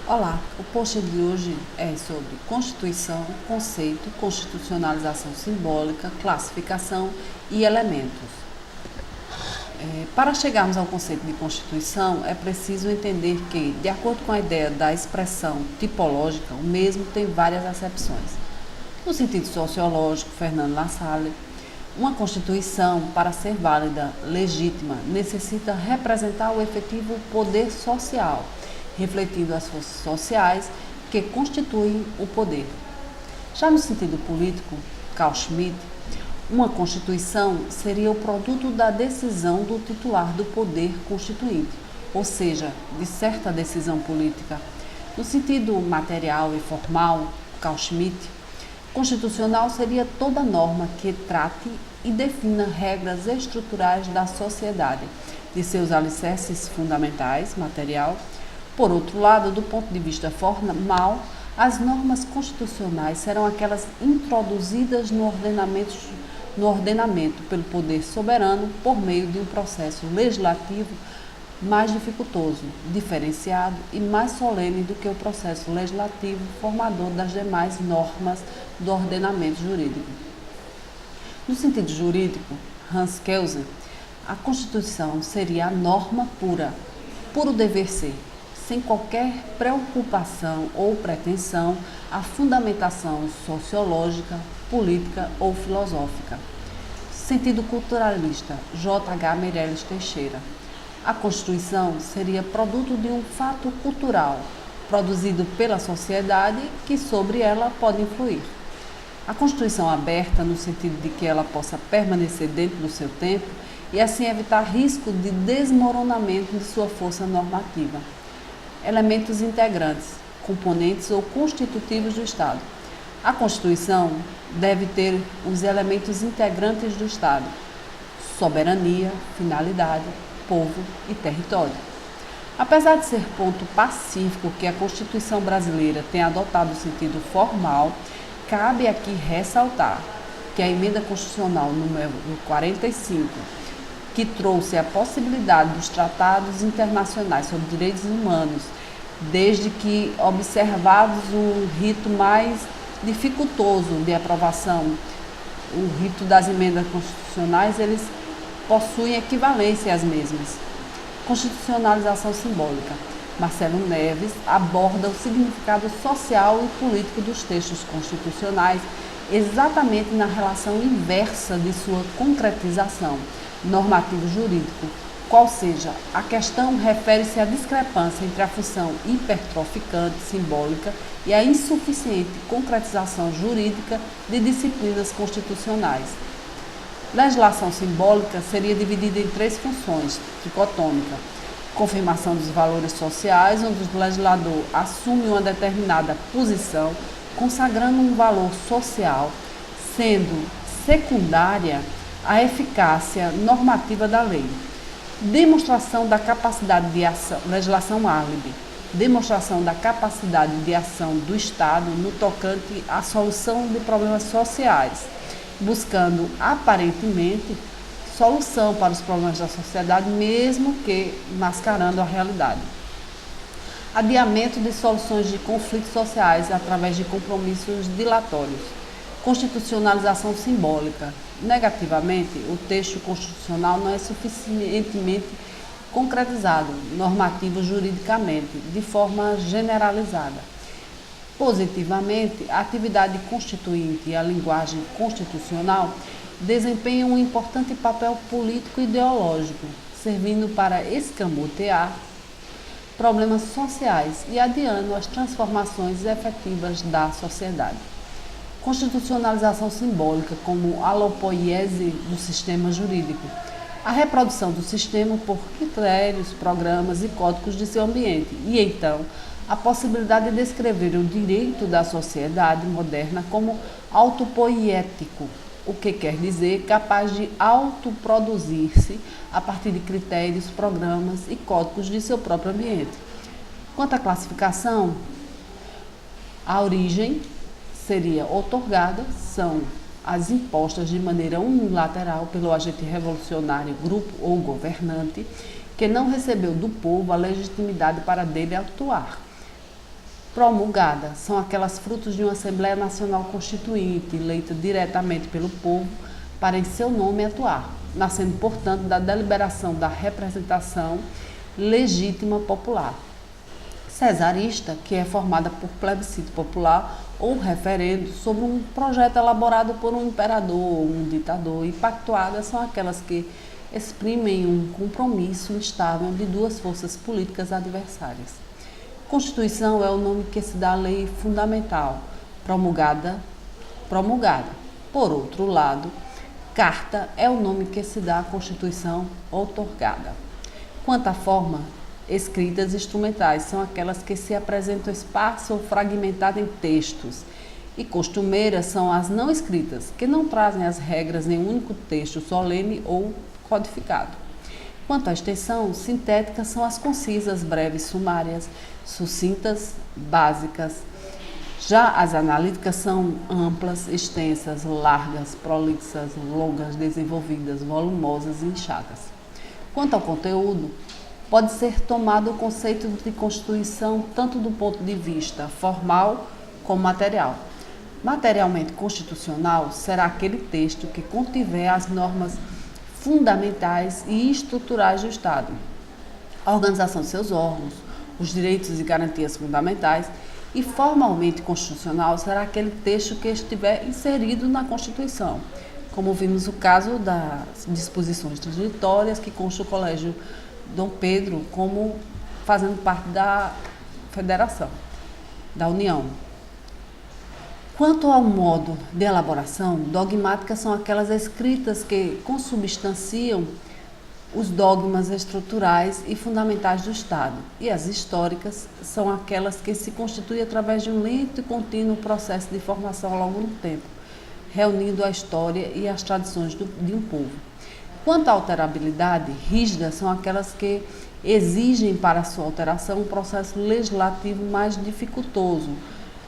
Olá, o post de hoje é sobre Constituição, conceito, constitucionalização simbólica, classificação e elementos. Para chegarmos ao conceito de Constituição, é preciso entender que, de acordo com a ideia da expressão tipológica, o mesmo tem várias acepções. No sentido sociológico, Fernando Lassalle, uma Constituição, para ser válida, legítima, necessita representar o efetivo poder social, refletindo as forças sociais que constituem o poder. Já no sentido político, Carl Schmitt, uma Constituição seria o produto da decisão do titular do poder constituinte, ou seja, de certa decisão política. No sentido material e formal, Carl Schmitt, constitucional seria toda norma que trate e defina regras estruturais da sociedade, de seus alicerces fundamentais, material. Por outro lado, do ponto de vista formal, as normas constitucionais serão aquelas introduzidas no ordenamento pelo poder soberano por meio de um processo legislativo mais dificultoso, diferenciado e mais solene do que o processo legislativo formador das demais normas do ordenamento jurídico. No sentido jurídico, Hans Kelsen, a Constituição seria a norma pura, puro dever ser, sem qualquer preocupação ou pretensão à fundamentação sociológica, política ou filosófica. Sentido culturalista, J.H. Meirelles Teixeira. A Constituição seria produto de um fato cultural, produzido pela sociedade que sobre ela pode influir. A Constituição aberta, no sentido de que ela possa permanecer dentro do seu tempo e assim evitar risco de desmoronamento de sua força normativa. Elementos integrantes, componentes ou constitutivos do Estado. A Constituição deve ter os elementos integrantes do Estado: soberania, finalidade, povo e território. Apesar de ser ponto pacífico que a Constituição brasileira tem adotado o sentido formal, cabe aqui ressaltar que a Emenda Constitucional número 45, que trouxe a possibilidade dos tratados internacionais sobre direitos humanos, desde que observados um rito mais dificultoso de aprovação, o rito das emendas constitucionais, eles possuem equivalência às mesmas. Constitucionalização simbólica. Marcelo Neves aborda o significado social e político dos textos constitucionais exatamente na relação inversa de sua concretização, normativo jurídico, qual seja, a questão refere-se à discrepância entre a função hipertroficante simbólica e a insuficiente concretização jurídica de disciplinas constitucionais. Legislação simbólica seria dividida em três funções, tricotômica: confirmação dos valores sociais, onde o legislador assume uma determinada posição, consagrando um valor social, sendo secundária a eficácia normativa da lei. Demonstração da capacidade de ação, legislação álibi, demonstração da capacidade de ação do Estado no tocante à solução de problemas sociais, buscando aparentemente solução para os problemas da sociedade, mesmo que mascarando a realidade. Adiamento de soluções de conflitos sociais através de compromissos dilatórios. Constitucionalização simbólica. Negativamente, o texto constitucional não é suficientemente concretizado, normativo juridicamente, de forma generalizada. Positivamente, a atividade constituinte e a linguagem constitucional desempenham um importante papel político e ideológico, servindo para escamotear problemas sociais e adiando as transformações efetivas da sociedade. Constitucionalização simbólica como alopoiese do sistema jurídico, a reprodução do sistema por critérios, programas e códigos de seu ambiente, e então a possibilidade de descrever o direito da sociedade moderna como autopoiético, o que quer dizer capaz de autoproduzir-se a partir de critérios, programas e códigos de seu próprio ambiente. Quanto à classificação, a origem seria outorgada, são as impostas de maneira unilateral pelo agente revolucionário, grupo ou governante, que não recebeu do povo a legitimidade para dele atuar. Promulgada são aquelas frutos de uma Assembleia Nacional Constituinte, eleita diretamente pelo povo para em seu nome atuar, nascendo, portanto, da deliberação da representação legítima popular. Cesarista, que é formada por plebiscito popular ou referendo sobre um projeto elaborado por um imperador ou um ditador, e pactuadas são aquelas que exprimem um compromisso instável de duas forças políticas adversárias. Constituição é o nome que se dá à lei fundamental, promulgada. Por outro lado, Carta é o nome que se dá à Constituição outorgada. Quanto à forma, escritas instrumentais são aquelas que se apresentam esparsa ou fragmentada em textos, e costumeiras são as não escritas, que não trazem as regras em um único texto solene ou codificado. Quanto à extensão, sintéticas são as concisas, breves, sumárias, sucintas, básicas. Já as analíticas são amplas, extensas, largas, prolixas, longas, desenvolvidas, volumosas e inchadas. Quanto ao conteúdo, pode ser tomado o conceito de constituição tanto do ponto de vista formal como material. Materialmente constitucional será aquele texto que contiver as normas fundamentais e estruturais do Estado, a organização de seus órgãos, os direitos e garantias fundamentais, e formalmente constitucional será aquele texto que estiver inserido na Constituição, como vimos o caso das disposições transitórias que consta o Colégio Dom Pedro como fazendo parte da Federação, da União. Quanto ao modo de elaboração, dogmáticas são aquelas escritas que consubstanciam os dogmas estruturais e fundamentais do Estado, e as históricas são aquelas que se constituem através de um lento e contínuo processo de formação ao longo do tempo, reunindo a história e as tradições de um povo. Quanto à alterabilidade, rígidas são aquelas que exigem para sua alteração um processo legislativo mais dificultoso.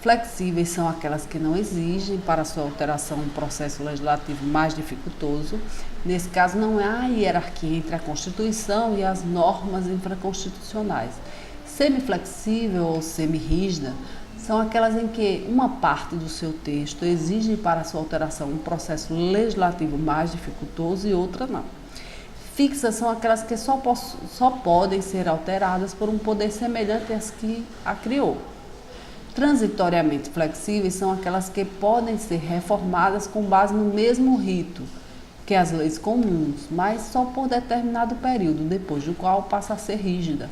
Flexíveis são aquelas que não exigem para sua alteração um processo legislativo mais dificultoso. Nesse caso, não há hierarquia entre a Constituição e as normas infraconstitucionais. Semiflexível ou semirrígida são aquelas em que uma parte do seu texto exige para sua alteração um processo legislativo mais dificultoso e outra não. Fixas são aquelas que só podem ser alteradas por um poder semelhante às que a criou. Transitoriamente flexíveis são aquelas que podem ser reformadas com base no mesmo rito que as leis comuns, mas só por determinado período, depois do qual passa a ser rígida.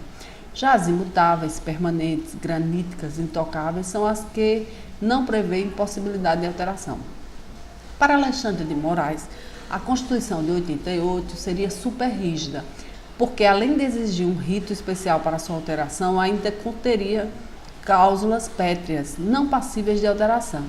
Já as imutáveis, permanentes, graníticas, intocáveis são as que não prevêem possibilidade de alteração. Para Alexandre de Moraes, a Constituição de 88 seria superrígida, porque além de exigir um rito especial para sua alteração, ainda conteria cláusulas pétreas, não passíveis de alteração.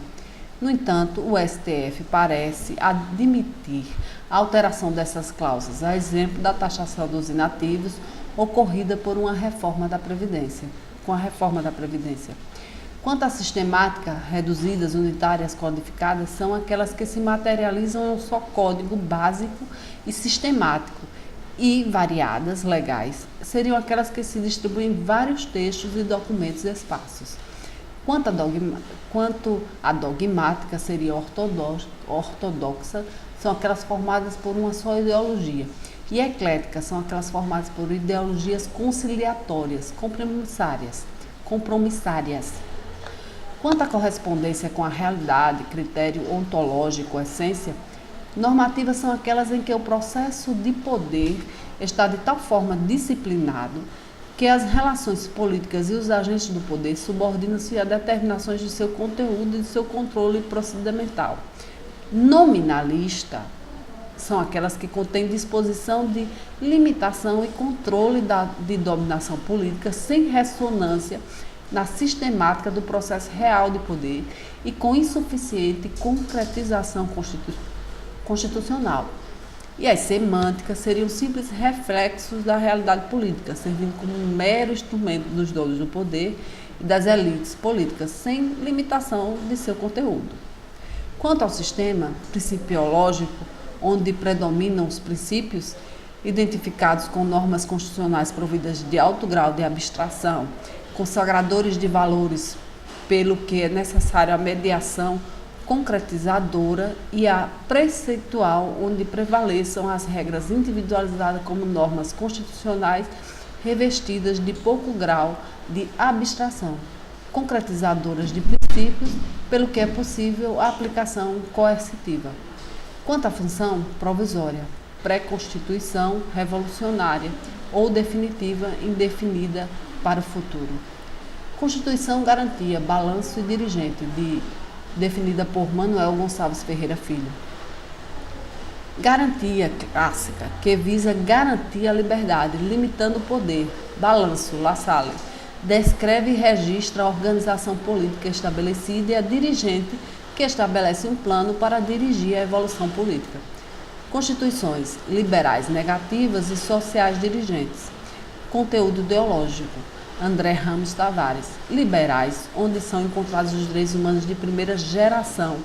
No entanto, o STF parece admitir a alteração dessas cláusulas, a exemplo da taxação dos inativos ocorrida por uma reforma da Previdência, com a reforma da Previdência. Quanto à sistemática, reduzidas, unitárias, codificadas, são aquelas que se materializam em um só código básico e sistemático, e variadas, legais, seriam aquelas que se distribuem em vários textos e documentos esparsos. Quanto à dogmática seria ortodoxa, são aquelas formadas por uma só ideologia, e ecléticas são aquelas formadas por ideologias conciliatórias, compromissárias. Quanto à correspondência com a realidade, critério ontológico, essência, normativas são aquelas em que o processo de poder está de tal forma disciplinado que as relações políticas e os agentes do poder subordinam-se a determinações de seu conteúdo e de seu controle procedimental. Nominalista são aquelas que contêm disposição de limitação e controle de dominação política sem ressonância na sistemática do processo real de poder e com insuficiente concretização constitucional. E as semânticas seriam simples reflexos da realidade política, servindo como um mero instrumento dos donos do poder e das elites políticas, sem limitação de seu conteúdo. Quanto ao sistema principiológico, onde predominam os princípios, identificados com normas constitucionais providas de alto grau de abstração, consagradores de valores pelo que é necessário a mediação concretizadora e a preceitual, onde prevaleçam as regras individualizadas como normas constitucionais revestidas de pouco grau de abstração, concretizadoras de princípios, pelo que é possível a aplicação coercitiva. Quanto à função provisória, pré-constituição revolucionária ou definitiva indefinida para o futuro. Constituição garantia, balanço e dirigente, definida por Manuel Gonçalves Ferreira Filho. Garantia clássica, que visa garantir a liberdade, limitando o poder. Balanço, La Salle. Descreve e registra a organização política estabelecida e a dirigente que estabelece um plano para dirigir a evolução política. Constituições liberais negativas e sociais dirigentes. Conteúdo ideológico. André Ramos Tavares. Liberais, onde são encontrados os direitos humanos de primeira geração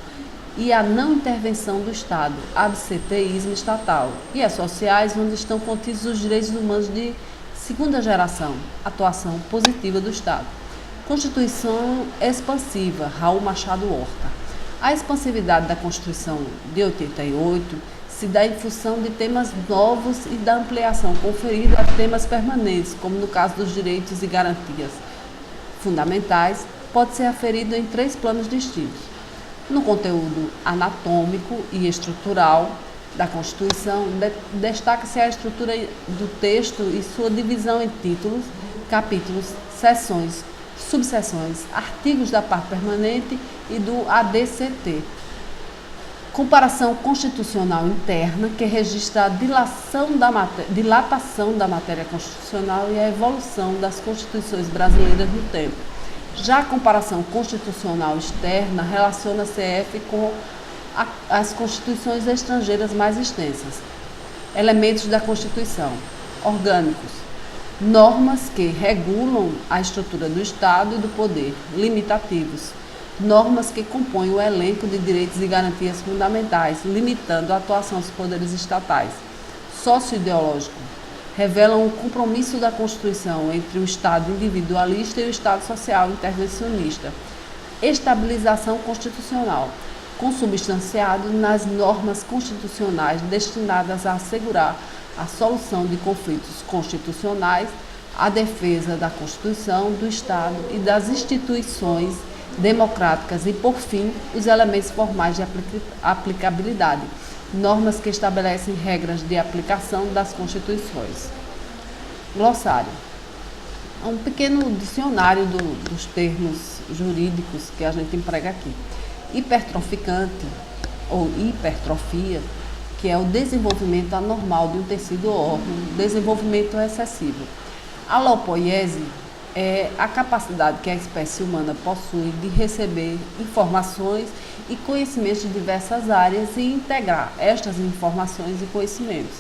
e a não intervenção do Estado, absenteísmo estatal. E as sociais, onde estão contidos os direitos humanos de segunda geração, atuação positiva do Estado. Constituição expansiva, Raul Machado Horta. A expansividade da Constituição de 88 se dá em função de temas novos e da ampliação conferida a temas permanentes, como no caso dos direitos e garantias fundamentais, pode ser aferido em 3 planos distintos. No conteúdo anatômico e estrutural da Constituição, destaca-se a estrutura do texto e sua divisão em títulos, capítulos, seções, subseções, artigos da parte permanente e do ADCT. Comparação constitucional interna, que registra a dilatação da matéria constitucional e a evolução das constituições brasileiras no tempo. Já a comparação constitucional externa relaciona a CF com as constituições estrangeiras mais extensas. Elementos da Constituição. Orgânicos. Normas que regulam a estrutura do Estado e do poder. Limitativos. Normas que compõem o elenco de direitos e garantias fundamentais, limitando a atuação dos poderes estatais. Socioideológico. Revelam o compromisso da Constituição entre o Estado individualista e o Estado social intervencionista. Estabilização constitucional. Consubstanciado nas normas constitucionais destinadas a assegurar a solução de conflitos constitucionais, a defesa da Constituição, do Estado e das instituições democráticas e, por fim, os elementos formais de aplicabilidade, normas que estabelecem regras de aplicação das Constituições. Glossário. Um pequeno dicionário dos termos jurídicos que a gente emprega aqui. Hipertroficante ou hipertrofia, que é o desenvolvimento anormal de um tecido ou órgão, desenvolvimento excessivo. Alopoiese é a capacidade que a espécie humana possui de receber informações e conhecimentos de diversas áreas e integrar estas informações e conhecimentos.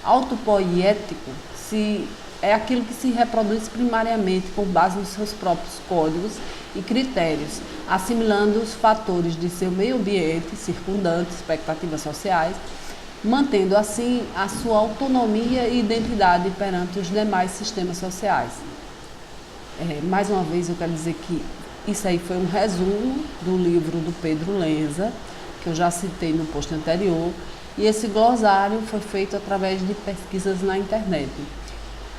Autopoiético é aquilo que se reproduz primariamente com base nos seus próprios códigos e critérios, assimilando os fatores de seu meio ambiente circundante, expectativas sociais, mantendo assim a sua autonomia e identidade perante os demais sistemas sociais. Mais uma vez eu quero dizer que isso aí foi um resumo do livro do Pedro Lenza, que eu já citei no post anterior, e esse glossário foi feito através de pesquisas na internet.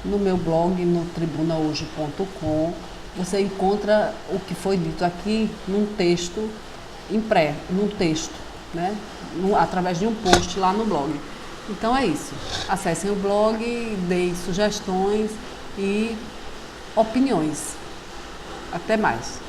No meu blog, no tribunahoje.com, você encontra o que foi dito aqui num texto né? Através de um post lá no blog. Então é isso. Acessem o blog, deem sugestões e opiniões. Até mais.